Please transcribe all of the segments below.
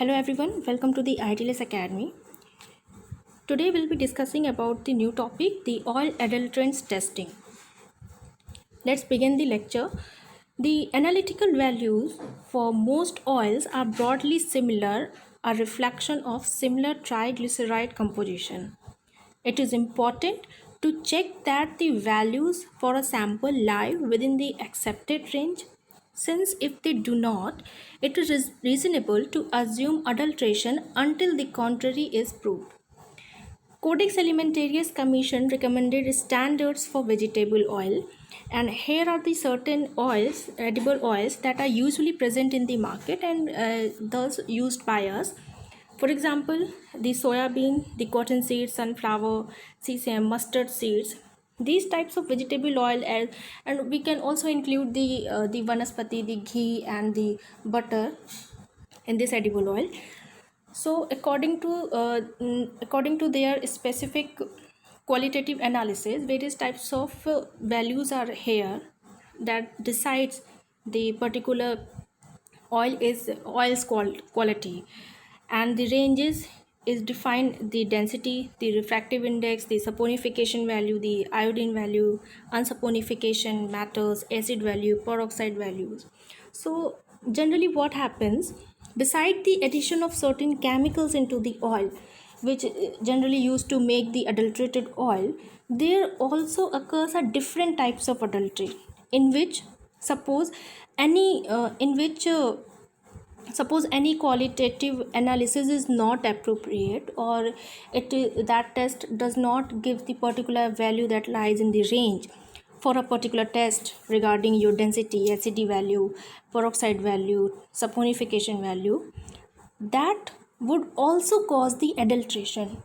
Hello everyone, welcome to the ITLS Academy. Today we'll be discussing about the new topic, the oil adulterants testing. Let's begin the lecture. The analytical values for most oils are broadly similar, a reflection of similar triglyceride composition. It is important to check that the values for a sample lie within the accepted range, since if they do not, it is reasonable to assume adulteration until the contrary is proved. Codex Alimentarius Commission recommended standards for vegetable oil, and here are the certain oils, edible oils that are usually present in the market and thus used by us. For example, the soya bean, the cotton seeds, sunflower, sesame, mustard seeds. These types of vegetable oil, and we can also include the vanaspati, the ghee, and the butter in this edible oil. So, according to their specific qualitative analysis, various types of values are here that decides the particular oil's quality, and the ranges is defined the density, the refractive index, the saponification value, the iodine value, unsaponification matters, acid value, peroxide values. So generally what happens, beside the addition of certain chemicals into the oil, which generally used to make the adulterated oil, there also occurs a different types of adultery in which suppose any in which suppose any qualitative analysis is not appropriate, or that test does not give the particular value that lies in the range for a particular test regarding your density, acidity value, peroxide value, saponification value, that would also cause the adulteration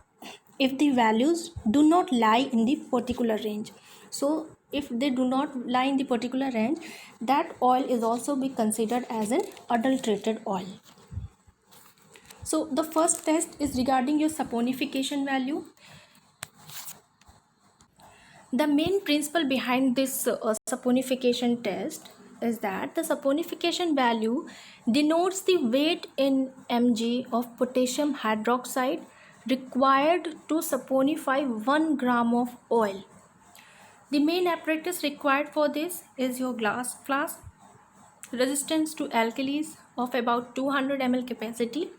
if the values do not lie in the particular range. So if they do not lie in the particular range, that oil is also be considered as an adulterated oil. So the first test is regarding your saponification value. The main principle behind this saponification test is that the saponification value denotes the weight in mg of potassium hydroxide required to saponify 1 gram of oil. The main apparatus required for this is your glass flask, resistance to alkalis of about 200 ml capacity,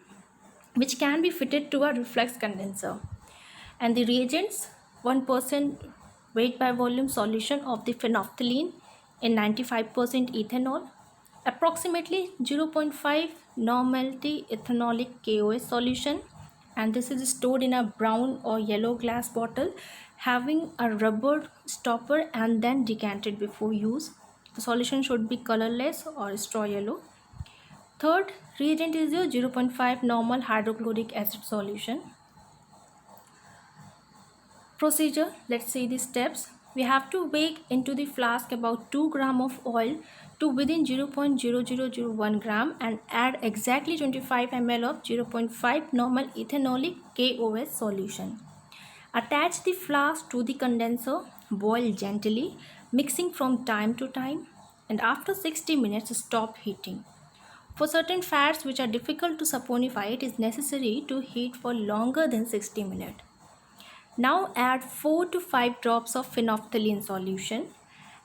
which can be fitted to a reflex condenser, and the reagents 1% weight by volume solution of the phenolphthalein in 95% ethanol, approximately 0.5 normality ethanolic KOS solution, and this is stored in a brown or yellow glass bottle having a rubber stopper and then decanted before use. The solution should be colorless or straw yellow. Third reagent is your 0.5 normal hydrochloric acid solution. Procedure, let's see the steps. We have to weigh into the flask about 2 gram of oil to within 0.0001 gram and add exactly 25 ml of 0.5 normal ethanolic KOS solution. Attach the flask to the condenser, boil gently, mixing from time to time, and after 60 minutes stop heating. For certain fats which are difficult to saponify, it is necessary to heat for longer than 60 minutes. Now add 4 to 5 drops of phenolphthalein solution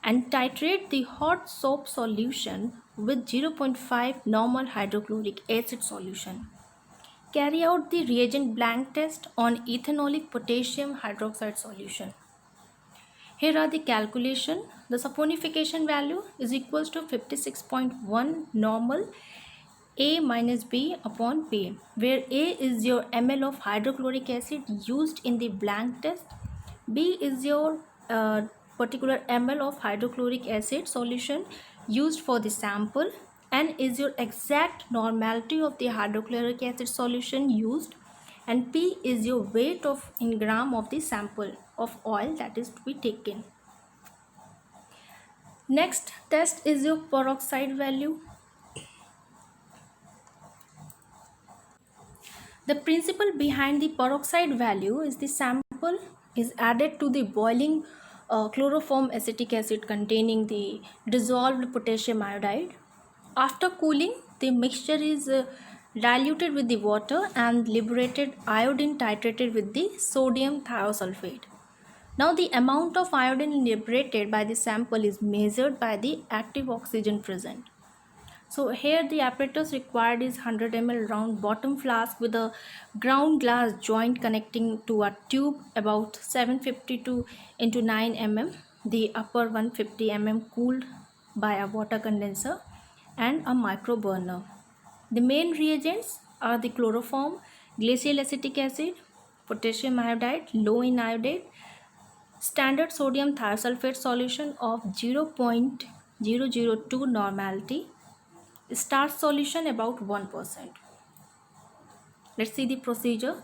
and titrate the hot soap solution with 0.5 normal hydrochloric acid solution. Carry out the reagent blank test on ethanolic potassium hydroxide solution. Here are the calculation. The saponification value is equals to 56.1 normal A minus B upon P, where A is your ml of hydrochloric acid used in the blank test, B is your particular ml of hydrochloric acid solution used for the sample, N is your exact normality of the hydrochloric acid solution used, and P is your weight of in gram of the sample of oil that is to be taken. Next test is your peroxide value. The principle behind the peroxide value is the sample is added to the boiling chloroform acetic acid containing the dissolved potassium iodide. After cooling, the mixture is diluted with the water, and liberated iodine titrated with the sodium thiosulfate. Now the amount of iodine liberated by the sample is measured by the active oxygen present. So here the apparatus required is 100 ml round bottom flask with a ground glass joint connecting to a tube about 752 into 9 mm, the upper 150 mm cooled by a water condenser, and a micro burner. The main reagents are the chloroform, glacial acetic acid, potassium iodide, low in iodide, standard sodium thiosulfate solution of 0.002 normality, starch solution about 1%. Let's see the procedure.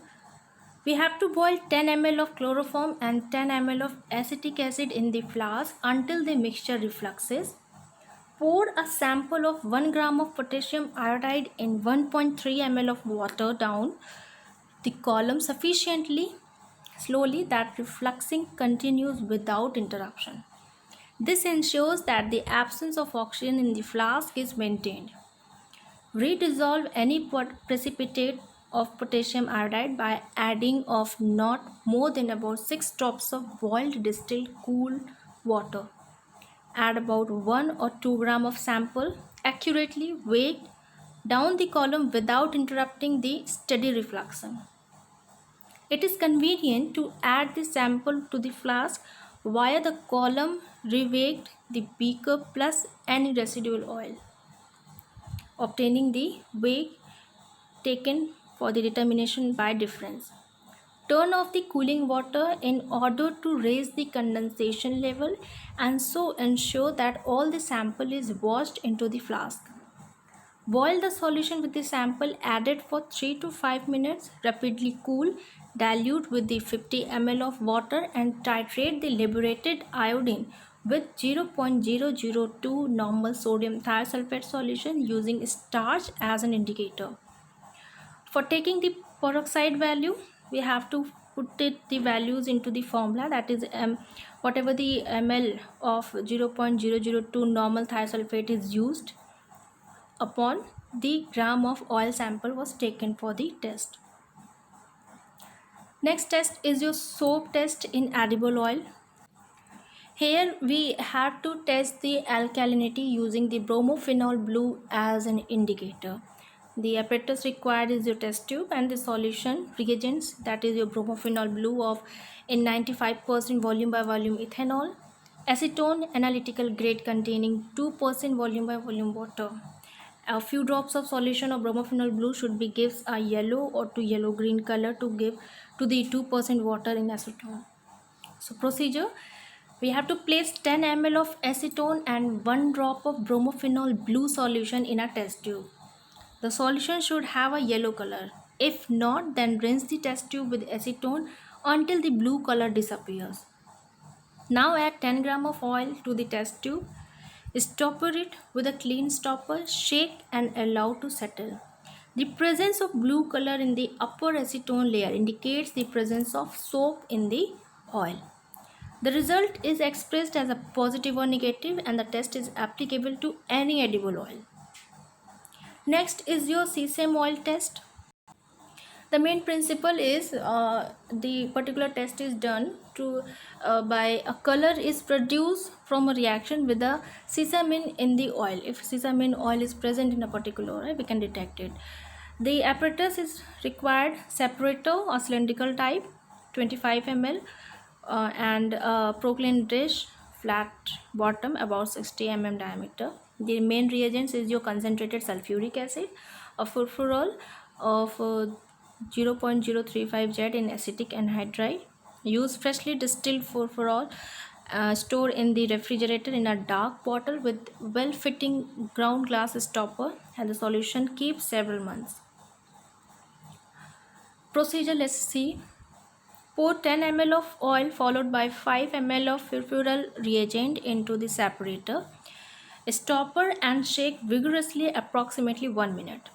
We have to boil 10 ml of chloroform and 10 ml of acetic acid in the flask until the mixture refluxes. Pour a sample of 1 gram of potassium iodide in 1.3 ml of water down the column sufficiently slowly that refluxing continues without interruption. This ensures that the absence of oxygen in the flask is maintained. Redissolve any precipitate of potassium iodide by adding of not more than about 6 drops of boiled distilled cool water. Add about 1 or 2 gram of sample, accurately weighed down the column without interrupting the steady refluxing. It is convenient to add the sample to the flask via the column, reweighed the beaker plus any residual oil, obtaining the weight taken for the determination by difference. Turn off the cooling water in order to raise the condensation level and so ensure that all the sample is washed into the flask. Boil the solution with the sample added for 3 to 5 minutes, rapidly cool, dilute with the 50 ml of water and titrate the liberated iodine with 0.002 normal sodium thiosulfate solution using starch as an indicator. For taking the peroxide value, we have to put the values into the formula, that is whatever the ml of 0.002 normal thiosulfate is used upon the gram of oil sample was taken for the test. Next test is your soap test in edible oil. Here we have to test the alkalinity using the bromophenol blue as an indicator. The apparatus required is your test tube and the solution reagents, that is your bromophenol blue of in 95% volume by volume ethanol, acetone analytical grade containing 2% volume by volume water. A few drops of solution of bromophenol blue should be gives a yellow or to yellow green color to give to the 2% water in acetone. So procedure, we have to place 10 ml of acetone and 1 drop of bromophenol blue solution in a test tube. The solution should have a yellow color. If not, then rinse the test tube with acetone until the blue color disappears. Now add 10 gram of oil to the test tube. Stopper it with a clean stopper, shake and allow to settle. The presence of blue color in the upper acetone layer indicates the presence of soap in the oil. The result is expressed as a positive or negative and the test is applicable to any edible oil. Next is your sesame oil test. The main principle is the particular test is done to by a color is produced from a reaction with the sesame in the oil. If sesame oil is present in a particular oil, we can detect it. The apparatus is required separator or cylindrical type 25 ml and a Proclean dish, flat bottom about 60 mm diameter. The main reagents is your concentrated sulfuric acid, a furfural of 0.035 Z in acetic anhydride. Use freshly distilled furfural stored in the refrigerator in a dark bottle with well-fitting ground glass stopper, and the solution keeps several months. Procedure, let's see. Pour 10 ml of oil followed by 5 ml of furfural reagent into the separator. Stopper and shake vigorously approximately 1 minute.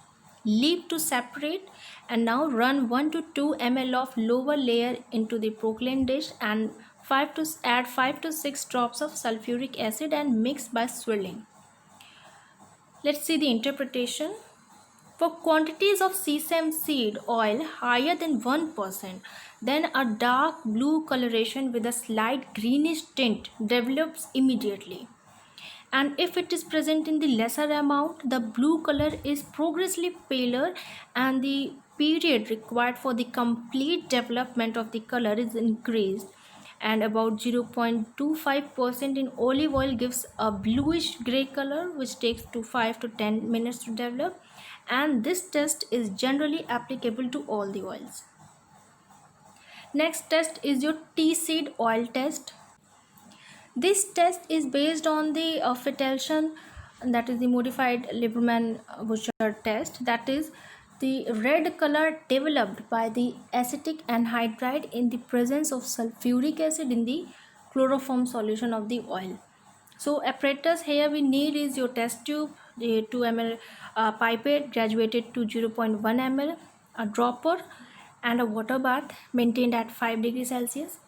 Leave to separate and now run 1 to 2 ml of lower layer into the Proclean dish and add 5 to 6 drops of sulfuric acid and mix by swirling. Let's see the interpretation. For quantities of sesame seed oil higher than 1%, then a dark blue coloration with a slight greenish tint develops immediately. And if it is present in the lesser amount, the blue color is progressively paler and the period required for the complete development of the color is increased. And about 0.25% in olive oil gives a bluish gray color which takes to 5 to 10 minutes to develop, and this test is generally applicable to all the oils. Next test is your tea seed oil test. This test is based on the Fittelson, that is the modified Lieberman-Bouchard test, that is the red color developed by the acetic anhydride in the presence of sulfuric acid in the chloroform solution of the oil. So apparatus here we need is your test tube, the 2 ml pipette graduated to 0.1 ml, a dropper and a water bath maintained at 5 degrees Celsius.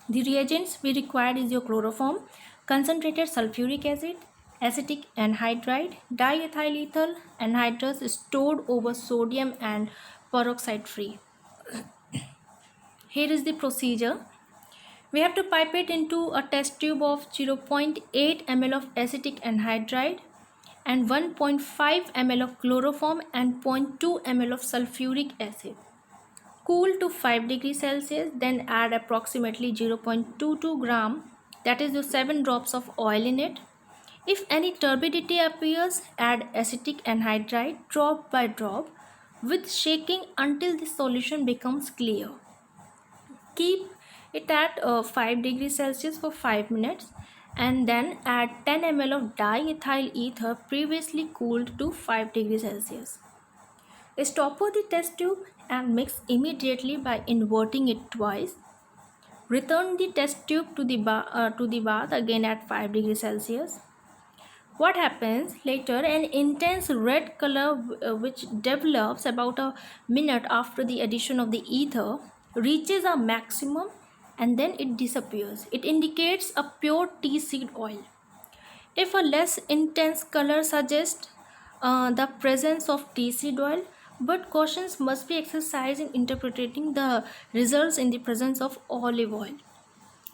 The reagents we required is your chloroform, concentrated sulfuric acid, acetic anhydride, diethyl ethyl anhydrous stored over sodium and peroxide free. Here is the procedure. We have to pipette into a test tube of 0.8 ml of acetic anhydride and 1.5 ml of chloroform and 0.2 ml of sulfuric acid. Cool to 5 degrees Celsius, then add approximately 0.22 gram, that is the 7 drops of oil in it. If any turbidity appears, add acetic anhydride drop by drop with shaking until the solution becomes clear. Keep it at 5 degrees Celsius for 5 minutes and then add 10 ml of diethyl ether previously cooled to 5 degrees Celsius. Stopper the test tube and mix immediately by inverting it twice. Return the test tube to the bath again at 5 degrees Celsius. What happens later? An intense red color which develops about a minute after the addition of the ether reaches a maximum and then it disappears. It indicates a pure tea seed oil. If a less intense color suggests the presence of tea seed oil, but cautions must be exercised in interpreting the results in the presence of olive oil.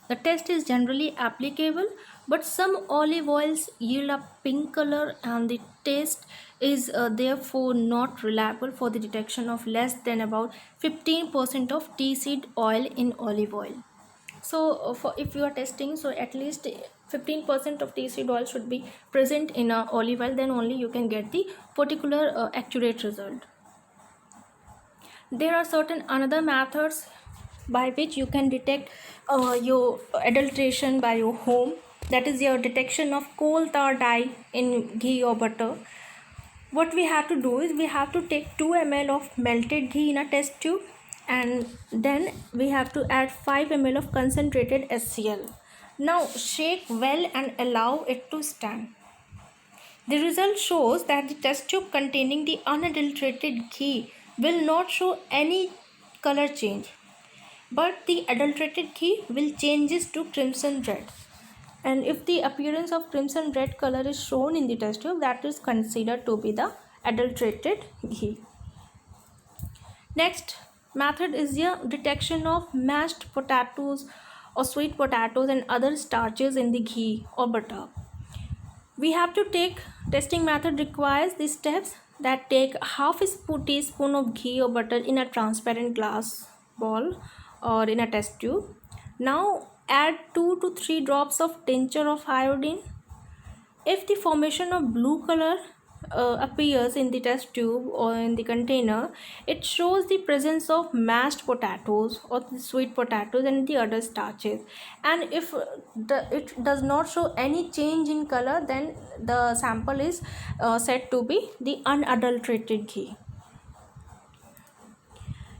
The test is generally applicable, but some olive oils yield a pink color and the test is therefore not reliable for the detection of less than about 15% of tea seed oil in olive oil. So if you are testing, so at least 15% of tea seed oil should be present in a olive oil, then only you can get the particular accurate result. There are certain another methods by which you can detect your adulteration by your home, that is your detection of coal tar dye in ghee or butter. What we have to do is we have to take 2 ml of melted ghee in a test tube and then we have to add 5 ml of concentrated HCl. Now shake well and allow it to stand. The result shows that the test tube containing the unadulterated ghee will not show any color change, but the adulterated ghee will changes to crimson red. And if the appearance of crimson red color is shown in the test tube, that is considered to be the adulterated ghee. Next method is the detection of mashed potatoes or sweet potatoes and other starches in the ghee or butter. We have to take, testing method requires the steps that take half a teaspoon of ghee or butter in a transparent glass bowl or in a test tube. Now add 2 to 3 drops of tincture of iodine. If the formation of blue color appears in the test tube or in the container, it shows the presence of mashed potatoes or the sweet potatoes and the other starches. And if it does not show any change in color, then the sample is said to be the unadulterated ghee.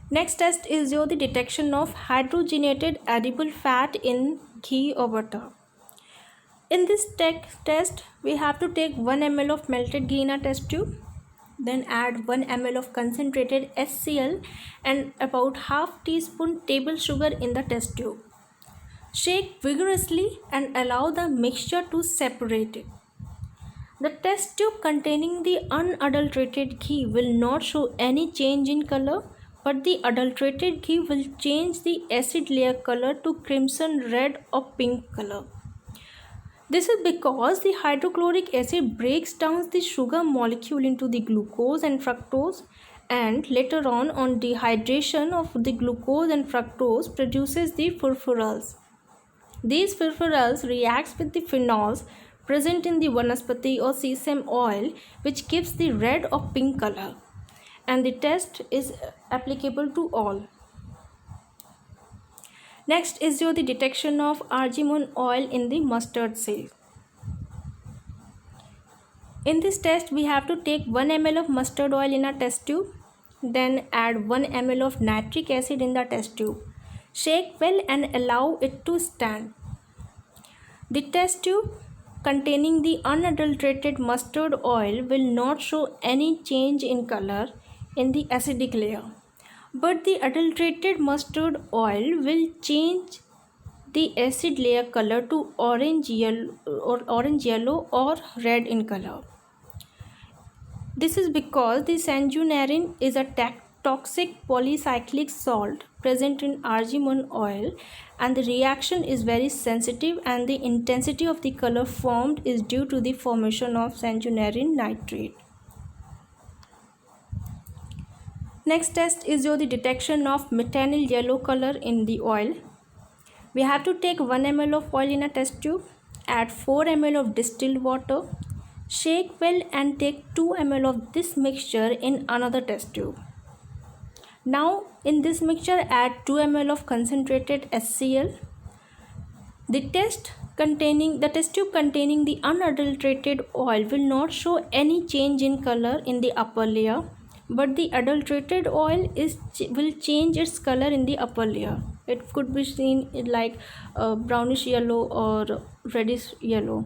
Next test is the detection of hydrogenated edible fat in ghee or butter. In this test, we have to take 1 ml of melted ghee in a test tube, then add 1 ml of concentrated HCl and about half teaspoon table sugar in the test tube. Shake vigorously and allow the mixture to separate it. The test tube containing the unadulterated ghee will not show any change in color, but the adulterated ghee will change the acid layer color to crimson red or pink color. This is because the hydrochloric acid breaks down the sugar molecule into the glucose and fructose, and later on dehydration of the glucose and fructose produces the furfuryls. These furfuryls reacts with the phenols present in the vanaspati or sesame oil, which gives the red or pink color, and the test is applicable to all. Next is the detection of argemone oil in the mustard seed. In this test, we have to take 1 ml of mustard oil in a test tube, then add 1 ml of nitric acid in the test tube. Shake well and allow it to stand. The test tube containing the unadulterated mustard oil will not show any change in color in the acidic layer, but the adulterated mustard oil will change the acid layer color to orange yellow or red in color. This is because the sanguinarine is a toxic polycyclic salt present in argemone oil, and the reaction is very sensitive, and the intensity of the color formed is due to the formation of sanguinarine nitrate. Next test is the detection of methanol yellow color in the oil. We have to take 1 ml of oil in a test tube, add 4 ml of distilled water, shake well and take 2 ml of this mixture in another test tube. Now in this mixture add 2 ml of concentrated HCl. The test tube containing the unadulterated oil will not show any change in color in the upper layer, but the adulterated oil will change its color in the upper layer. It could be seen like brownish yellow or reddish yellow.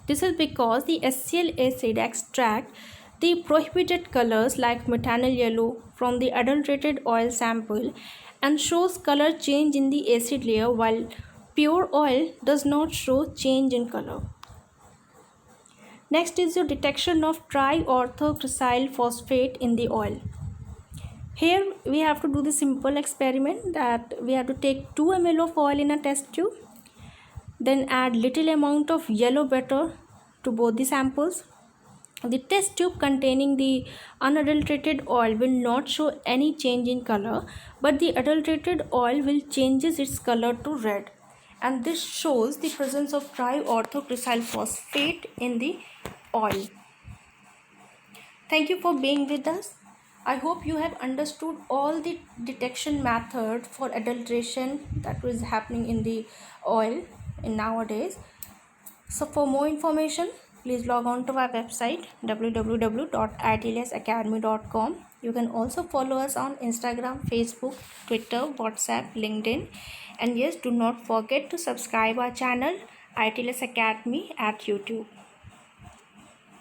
This is because the HCl acid extracts the prohibited colors like methanol yellow from the adulterated oil sample and shows color change in the acid layer, while pure oil does not show change in color. Next is the detection of triorthocrysyl phosphate in the oil. Here we have to do the simple experiment that we have to take 2 ml of oil in a test tube, then add little amount of yellow butter to both the samples. The test tube containing the unadulterated oil will not show any change in color, but the adulterated oil will changes its color to red, and this shows the presence of triorthocrysyl phosphate in the oil. Thank you for being with us. I hope you have understood all the detection method for adulteration that was happening in the oil in nowadays. So for more information, please log on to our website www.itlsacademy.com. You can also follow us on Instagram, Facebook, Twitter, WhatsApp, LinkedIn, and yes, do not forget to subscribe our channel ITLS Academy at YouTube.